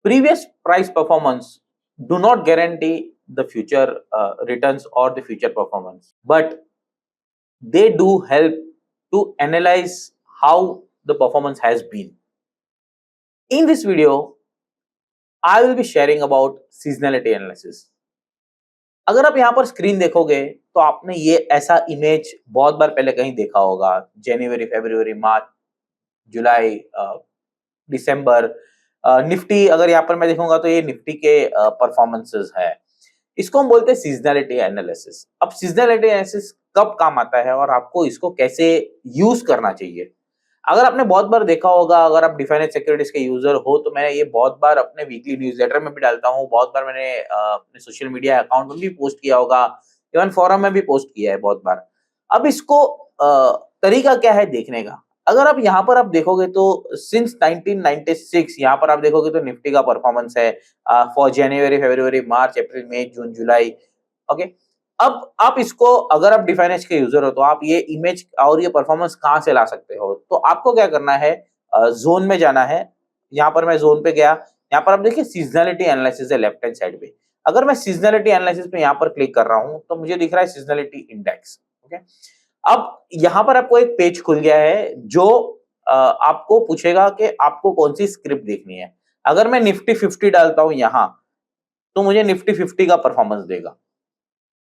previous price performance do not guarantee the future returns or the future performance, but they do help to analyze how the performance has been. In this video, I will be sharing about seasonality analysis. अगर आप यहाँ पर screen देखोगे तो आपने ये ऐसा image बहुत बार पहले कहीं देखा होगा। जनवरी, फरवरी, मार्च, जुलाई, दिसंबर, निफ्टी अगर यहाँ पर मैं देखूंगा तो ये निफ्टी के परफॉर्मेंसेस है। इसको हम बोलते हैं सीजनलिटी एनालिसिस। अब सीजनलिटी एनालिसिस कब काम आता है और आपको इसको कैसे यूज करना चाहिए? अगर आपने बहुत बार देखा होगा, अगर आप डिफाइनेंस सिक्योरिटीज के यूजर हो तो मैं ये बहुत बार अपने वीकली न्यूज़लेटर में भी डालता हूँ, बहुत बार मैंने अपने सोशल मीडिया अकाउंट में भी पोस्ट किया होगा, इवन फोरम में भी पोस्ट किया है बहुत बार। अब इसको तरीका क्या है देखने का? अगर आप यहाँ पर आप देखोगे तो सिंस 1996 यहाँ पर आप देखोगे तो निफ्टी का परफॉर्मेंस है for January, February, March, April, May, June, July. Okay, अब आप इसको अगर आप डिफाइनेंस के यूजर हो तो आप ये इमेज और ये परफॉर्मेंस कहाँ से ला सकते हो? तो आपको क्या करना है, जोन में जाना है। यहाँ पर मैं जोन पे गया, यहाँ पर आप देखिए सीजनलिटी एनालिसिस है लेफ्ट हैंड साइड पे। अगर मैं सीजनलिटी एनालिसिस पे यहाँ पर क्लिक कर रहा हूँ तो मुझे दिख रहा है सीजनलिटी इंडेक्स। ओके, अब यहाँ पर आपको एक पेज खुल गया है जो आपको पूछेगा कि आपको कौन सी स्क्रिप्ट देखनी है। अगर मैं निफ्टी 50 डालता हूँ यहाँ तो मुझे निफ्टी 50 का परफॉर्मेंस देगा।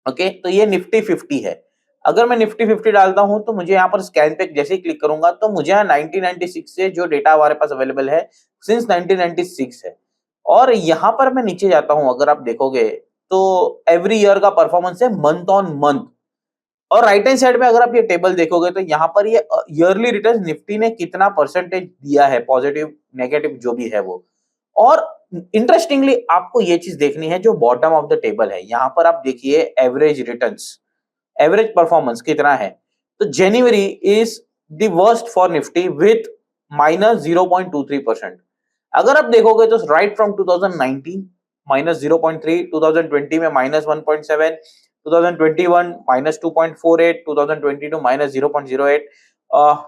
ओके, तो ये निफ्टी 50 है। अगर मैं निफ्टी 50 डालता हूं तो मुझे यहाँ पर स्कैन पे जैसे ही क्लिक करूंगा तो मुझे यहाँ 1996 से जो डेटा हमारे पास अवेलेबल है सिंस 1996 है। और यहाँ पर मैं नीचे जाता हूं, अगर आप देखोगे तो एवरी ईयर का परफॉर्मेंस है मंथ ऑन मंथ। और राइट हैंड साइड में अगर आप ये टेबल देखोगे तो यहाँ पर ये ईयरली रिटर्न निफ्टी ने कितना परसेंटेज दिया है, पॉजिटिव नेगेटिव जो भी है वो। और इंटरेस्टिंगली आपको ये चीज देखनी है जो बॉटम ऑफ द टेबल है, यहाँ पर आप देखिए एवरेज रिटर्न्स, एवरेज परफॉर्मेंस कितना है। तो जनवरी is the worst for Nifty with -0.23%। अगर आप देखोगे तो राइट फ्रॉम 2019 -0.3, 2020 में -1.7, 2021 -2.48, 2022 -0.08,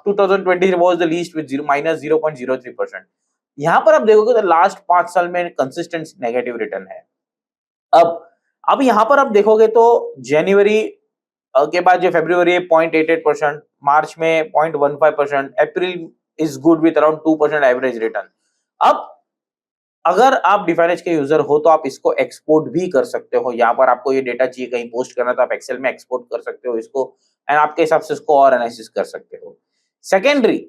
2020 was the least with -0.03%। यहाँ पर आप देखोगे तो लास्ट 5 साल में कंसिस्टेंट नेगेटिव रिटर्न है। अब यहाँ पर आप देखोगे तो जनवरी के बाद जो फरवरी है 0.88%, मार्च में 0.15%, April is good with around 2% average return. अब अगर आप डिफाइनेंस के यूजर हो तो आप इसको एक्सपोर्ट भी कर सकते हो। यहाँ पर आपको ये डेटा चाहिए कहीं पोस्ट करना तो आप एक्सेल में एक्सपोर्ट कर सकते हो इसको, एंड आपके हिसाब से इसको और एनालिसिस कर सकते हो। सेकेंडरी,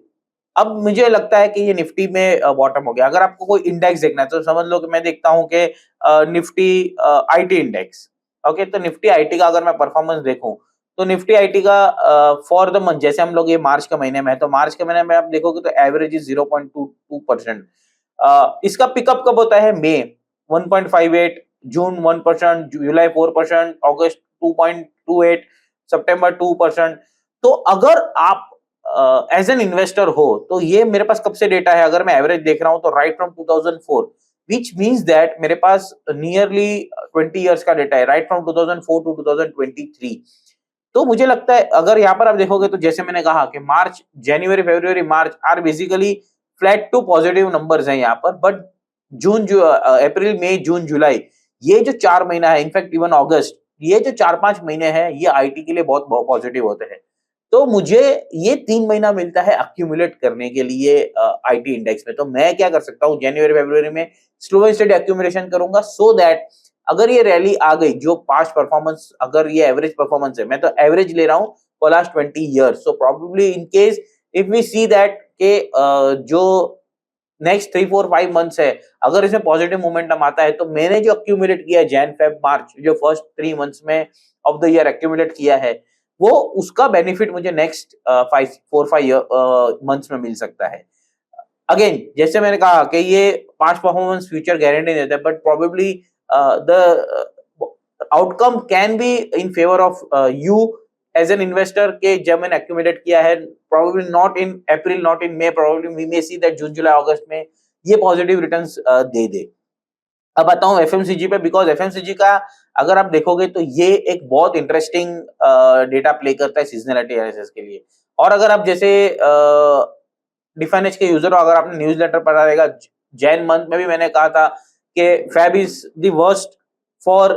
अब मुझे लगता है कि ये निफ्टी में बॉटम हो गया। अगर आपको कोई इंडेक्स देखना है तो समझ लो कि मैं देखता हूं कि निफ्टी आईटी इंडेक्स। ओके, तो निफ्टी आईटी का अगर मैं परफॉर्मेंस देखूं तो निफ्टी आईटी का फॉर द मंथ, जैसे हम लोग ये मार्च के महीने में है तो मार्च के महीने में आप देखोगे तो एवरेज इज 0.22%। इसका पिकअप कब होता है? मई 1.58, जून 1%, जुलाई 4%, अगस्त 2.28, सितंबर 2%। तो अगर आप एज एन इन्वेस्टर हो तो ये मेरे पास कब से डेटा है? अगर मैं एवरेज देख रहा हूं तो right from 2004, which means that मेरे पास नियरली 20 इयर्स का डेटा है, राइट फ्रॉम 2004 टू 2023। तो मुझे लगता है अगर यहाँ पर आप देखोगे तो जैसे मैंने कहा कि March, January, February, March are basically flat to positive numbers हैं यहाँ पर, बट जून, जो अप्रैल, मई, जून, जुलाई, ये जो 4 महीना है, इनफैक्ट इवन अगस्त, ये जो 4-5 महीने हैं ये आईटी के लिए बहुत पॉजिटिव होते हैं। तो मुझे ये 3 महीना मिलता है अक्यूमुलेट करने के लिए आईटी इंडेक्स में। तो मैं क्या कर सकता हूँ, जनवरी फरवरी में स्लो एंड स्टेडी अक्यूमुलेशन करूंगा, सो दैट अगर ये रैली आ गई, जो पास्ट परफॉर्मेंस, अगर ये एवरेज परफॉर्मेंस है, मैं तो एवरेज ले रहा हूँ for last 20 years, so probably in case if we see that के जो नेक्स्ट 3-4-5 मंथ्स है, अगर इसमें पॉजिटिव मोमेंटम आता है तो मैंने जो अक्यूमुलेट किया है जैन फेब मार्च, जो फर्स्ट 3 मंथ्स में ऑफ द ईयर अक्यूमुलेट किया है, वो उसका बेनिफिट मुझे नेक्स्ट 4-5 मंथ्स में मिल सकता है। अगेन जैसे मैंने कहा कि ये पास्ट परफॉर्मेंस फ्यूचर गारंटी नहीं देता, but probably the outcome can be in favour of you as an investor के जब मैंने एक्यूमुलेट किया है, probably not in April, not in May, probably we may see that June, July, August में ये positive returns दे दे। अब आता हूं एफएमसीजी पे, बिकॉज एफएमसीजी का अगर आप देखोगे तो ये एक बहुत इंटरेस्टिंग डेटा प्ले करता है सीजनलिटी एनालिसिस के लिए। और अगर आप जैसे डिफाइनेंस के यूजर हो, अगर आपने न्यूज़लेटर पढ़ा रहेगा जैन मंथ में भी मैंने कहा था कि Feb is the worst for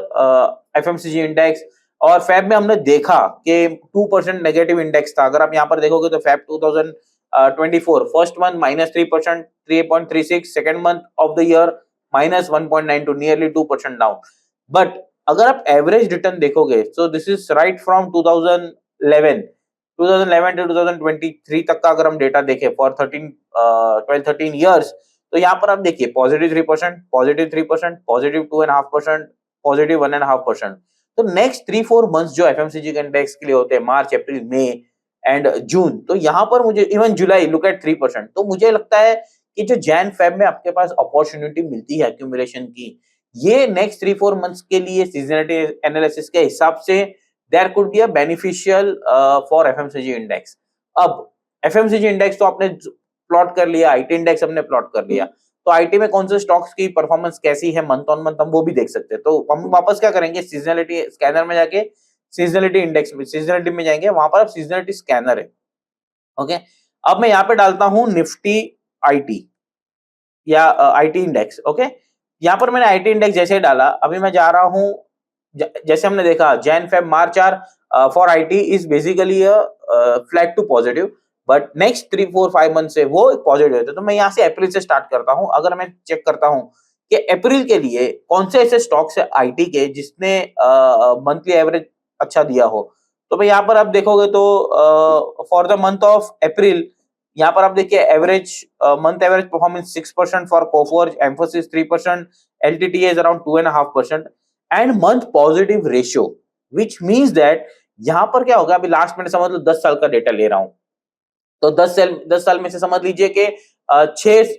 FMCG index, और फेब में हमने देखा कि 2% नेगेटिव इंडेक्स था। अगर आप यहाँ पर देखोगे तो Feb 2024 first month -3%, 3.36, second month of the year -1.92, nearly 2% down. But अगर आप एवरेज रिटर्न देखोगे, so this is right from 2011 to 2023 तक का अगर हम डेटा देखें फॉर 13 ईयर्स, तो यहाँ पर आप देखिए पॉजिटिव 3%, पॉजिटिव 3%, पॉजिटिव 2.5%, पॉजिटिव 1.5%। तो नेक्स्ट 3-4 मंथ्स जो एफएमसीजी के इंडेक्स के लिए होते हैं, मार्च, अप्रैल, मई एंड जून, तो यहाँ पर मुझे इवन जुलाई, लुक एट 3%। तो मुझे लगता है कि जो जैन फेब में आपके पास अपॉर्चुनिटी मिलती है एक्यूमुलेशन की, ये नेक्स्ट 3-4 मंथ्स के लिए सीजनलिटी एनालिसिस के हिसाब से there could be a beneficial for FMCG index. अब एफएमसीजी इंडेक्स तो आपने प्लॉट कर लिया, आईटी इंडेक्स हमने प्लॉट कर लिया, तो आईटी में कौन से स्टॉक्स की परफॉर्मेंस कैसी है मंथ ऑन मंथ, हम वो भी देख सकते हैं। तो हम वापस क्या करेंगे, सीजनलिटी स्कैनर में जाके सीजनलिटी इंडेक्स में, सीजनलिटी में जाएंगे, वहां पर अब सीजनलिटी स्कैनर है। ओके, अब मैं यहाँ पे डालता हूँ निफ्टी आईटी या आईटी इंडेक्स। ओके, यहाँ पर मैंने आईटी इंडेक्स जैसे ही डाला, अभी मैं जा रहा हूँ, जैसे हमने देखा Jan Feb March are for IT is basically flat to positive, but next 3-4-5 month से वो पॉजिटिव होते हैं। तो मैं यहाँ से अप्रैल से स्टार्ट करता हूँ। अगर मैं चेक करता हूँ कि अप्रैल के लिए कौन से ऐसे स्टॉक्स है आईटी के जिसने मंथली एवरेज अच्छा दिया हो, तो भाई यहाँ पर आप देखोगे तो for the month of April, यहाँ पर आप देखिए average month average performance 6% for Coforge, Mphasis 3%, LTTS is around 2.5%, and month positive ratio, which means that यहाँ पर क्या होगा, अभी लास्ट में समझ लो 10 साल का डेटा ले रहा हूं, तो 10 साल में से समझ लीजिए कि 6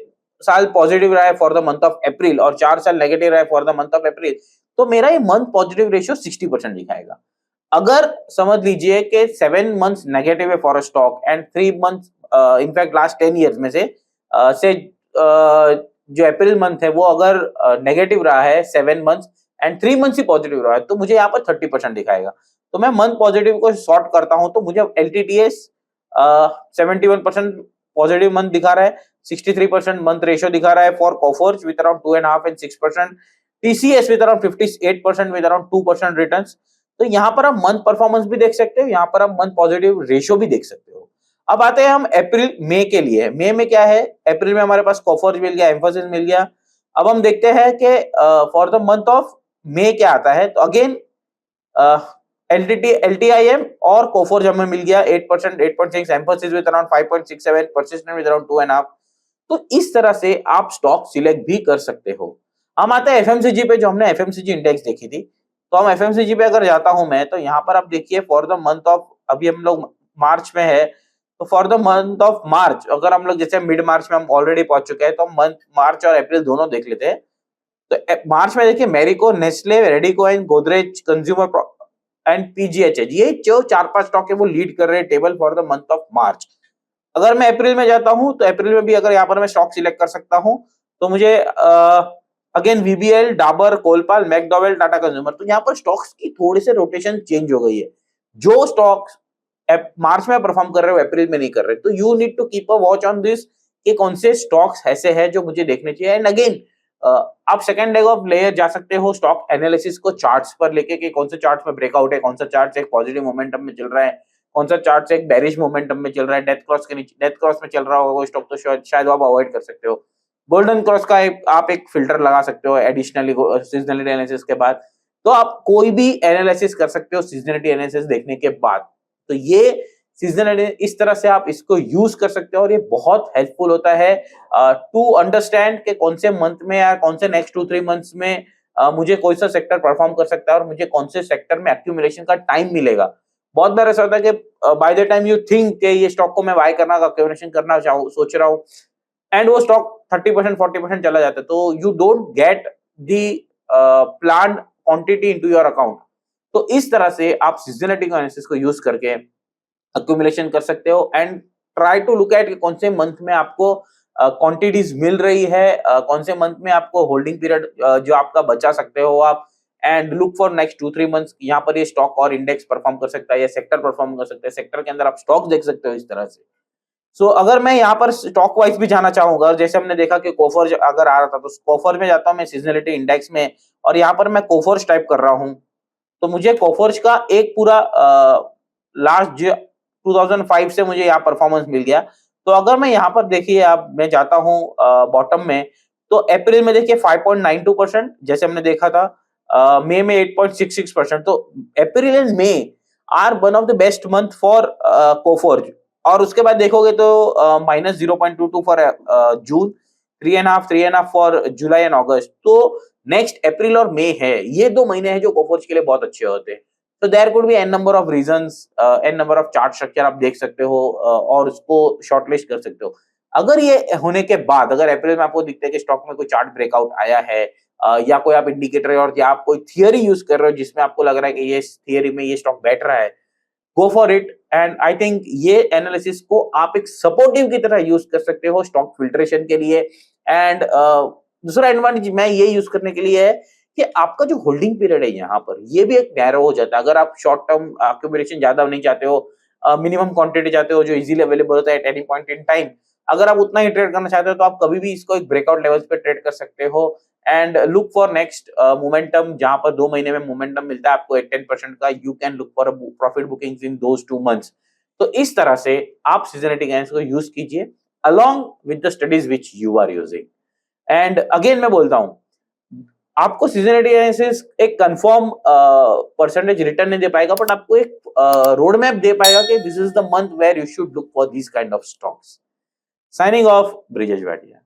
साल पॉजिटिव रहा है फॉर द मंथ ऑफ अप्रैल और 4 साल नेगेटिव रहा है फॉर द मंथ ऑफ अप्रैल, तो मेरा ये मंथ पॉजिटिव रेशियो 60% दिखाएगा। अगर समझ लीजिए कि 7 मंथ्स नेगेटिव है for a stock and 3 months, in fact last 10 years में से जो अप्रैल मंथ है वो अगर नेगेटिव रहा है 7 months and 3 months he positive रहा है, तो मुझे यहाँ पर 30% दिखाएगा। तो मैं मंथ पॉजिटिव को सॉर्ट करता हूं, तो मुझे एलटीटीएस 71% पॉजिटिव मंथ दिखा रहा है, 63% मंथ रेशियो दिखा रहा है for Coforge with around 2.5 and 6%, TCS with around 58% with around 2% returns. तो यहाँ पर आप मंथ परफॉर्मेंस भी देख सकते हो, यहाँ पर आप मंथ पॉजिटिव रेशियो भी देख सकते हो। अब आते हैं हम अप्रैल मई के लिए। मई में क्या है, अप्रैल में हमारे पास कोफोर्ज मिल गया, एम्फोसिस मिल गया। अब हम देखते हैं कि for the month of May क्या आता है, तो अगेन एलटीटी एलटीआईएम और कोफोर्ज हमें मिल गया 8%, 8.6, emphasis with around 5.67, persistent with around 2.5। तो इस तरह से आप स्टॉक सिलेक्ट भी कर सकते हो। हम आते हैं एफएमसीजी पे, जो हमने एफएमसीजी इंडेक्स देखी थी। तो हम एफएमसीजी पे अगर जाता हूं मैं, तो यहाँ पर आप देखिए फॉर द मंथ ऑफ, अभी हम लोग मार्च में है, तो for the month of March अगर हम लोग, जैसे मिड मार्च में हम ऑलरेडी पहुंच चुके हैं, तो मंथ मार्च और अप्रैल दोनों देख लेते हैं। तो मार्च में देखिए Marico, Nestle, Radico and Godrej consumer and PGHH, ये जो 4-5 स्टॉक है वो लीड कर रहे हैं table for the month of March. अगर मैं अप्रैल में जाता हूं, तो अप्रैल में भी अगर यहाँ पर मैं स्टॉक सिलेक्ट कर सकता हूं, तो मुझे again VBL, Dabur, Colpal, McDowell, Tata consumer, तो यहाँ पर स्टॉक्स की थोड़ी से रोटेशन चेंज हो गई है। जो स्टॉक्स मार्च में परफॉर्म कर रहे हो अप्रैल में नहीं कर रहे, तो you need to keep a watch on this कि कौन से स्टॉक्स ऐसे हैं जो मुझे देखने चाहिए। एंड अगेन आप सेकंड लेग ऑफ लेयर जा सकते हो स्टॉक एनालिसिस को चार्ट्स पर लेके, कि कौन से चार्ट्स में ब्रेकआउट है, कौन सा चार्ट एक पॉजिटिव मोमेंटम में चल रहा है, कौन सा चार्ट एक बेरिश मोमेंटम में चल रहा है, डेथ क्रॉस के नीचे, डेथ क्रॉस में चल रहा होगा वो स्टॉक, तो शायद आप अवॉइड कर सकते हो। गोल्डन क्रॉस का आप एक फिल्टर लगा सकते हो एडिशनली सीजनलिटी एनालिसिस के बाद। तो आप कोई भी एनालिसिस कर सकते हो सीजनलिटी एनालिसिस देखने के बाद। तो ये सीजनलिटी, इस तरह से आप इसको यूज कर सकते हो और ये बहुत हेल्पफुल होता है टू अंडरस्टैंड कि कौन से मंथ में या कौन से नेक्स्ट 2-3 मंथ्स में मुझे कोई सा सेक्टर परफॉर्म कर सकता है और मुझे कौन से सेक्टर में एक्यूमुलेशन का टाइम मिलेगा। बहुत बार ऐसा होता है कि by the time you think कि ये स्टॉक को मैं बाय करना, एक्यूमुलेशन करना सोच रहा हूँ, एंड वो स्टॉक 30%, 40% चला जाता है, तो you don't get the planned quantity into your account. तो इस तरह से आप सीजनलिटी एनालिसिस को यूज करके अक्यूमुलेशन कर सकते हो and try to look at कौन से मंथ में आपको क्वांटिटीज मिल रही है, कौन से मंथ में आपको होल्डिंग पीरियड जो आपका बचा सकते हो आप, and look for next 2-3 months, यहाँ पर ये स्टॉक और इंडेक्स परफॉर्म कर सकता है या सेक्टर परफॉर्म कर सकता है, सेक्टर के अंदर आप स्टॉक्स देख सकते हो इस तरह से। सो अगर मैं यहाँ पर स्टॉक वाइज भी जाना चाहूंगा, जैसे हमने देखा कि कोफर्ज अगर आ रहा था, तो कोफर्ज में जाता हूँ मैं सीजनलिटी इंडेक्स में, और यहाँ पर मैं कोफर्ज टाइप कर रहा हूँ, तो मुझे कोफर्ज का एक पूरा लास्ट 2005 से मुझे यहाँ परफॉर्मेंस मिल गया। तो अगर मैं यहाँ पर देखिए, अब मैं जाता हूँ बॉटम में, तो अप्रैल में देखिए 5.92%, जैसे हमने देखा था, मई में 8.66%। तो April and May are one of the best month for Coforge. और उसके बाद देखोगे तो minus 0.22 for June, 3.5 for July and August. तो नेक्स्ट अप्रैल और मई है, ये 2 महीने हैं जो कोफर्ज के लिए बहुत अच्छे होते हैं। तो there could be an number of reasons, an number of chart structure आप देख सकते हो, और उसको शॉर्टलिस्ट कर सकते हो। अगर ये होने के बाद अगर अप्रैल में आपको दिखता है कि स्टॉक में कोई चार्ट ब्रेकआउट आया है, या कोई आप इंडिकेटर और या आप कोई थियरी यूज कर रहे हो जिसमें आपको लग रहा है कि ये थियरी में ये स्टॉक बैठ रहा है, go for it. And I think ये एनालिसिस को आप एक सपोर्टिव की तरह यूज कर सकते हो स्टॉक फिल्ट्रेशन के लिए। एंड दूसरा एडवांटेज मैं ये यूज करने के लिए है कि आपका जो होल्डिंग पीरियड है यहाँ पर, ये भी एक नैरो हो जाता है। अगर आप शॉर्ट टर्म एक्यूमुलेशन ज्यादा नहीं चाहते हो, मिनिमम क्वांटिटी चाहते हो जो इजीली अवेलेबल होता है at any point in time, अगर आप उतना ही ट्रेड करना चाहते हो, तो आप कभी भी इसको एक ब्रेकआउट लेवल्स पे ट्रेड कर सकते हो। And look for next momentum, जहां पर 2 महीने में मोमेंटम मिलता है आपको 10% का, you can look for profit bookings in those 2 months. तो इस तरह से आप सीजनलिटी गाइडेंस को यूज कीजिए along with the studies which you are using। And again मैं बोलता हूं, आपको सीजनलिटी एनालिसिस एक कंफर्म परसेंटेज रिटर्न नहीं दे पाएगा, बट आपको एक रोड मैप दे पाएगा कि this is the month where you should look for this kind of stocks. Signing off, Brijesh Bhatia.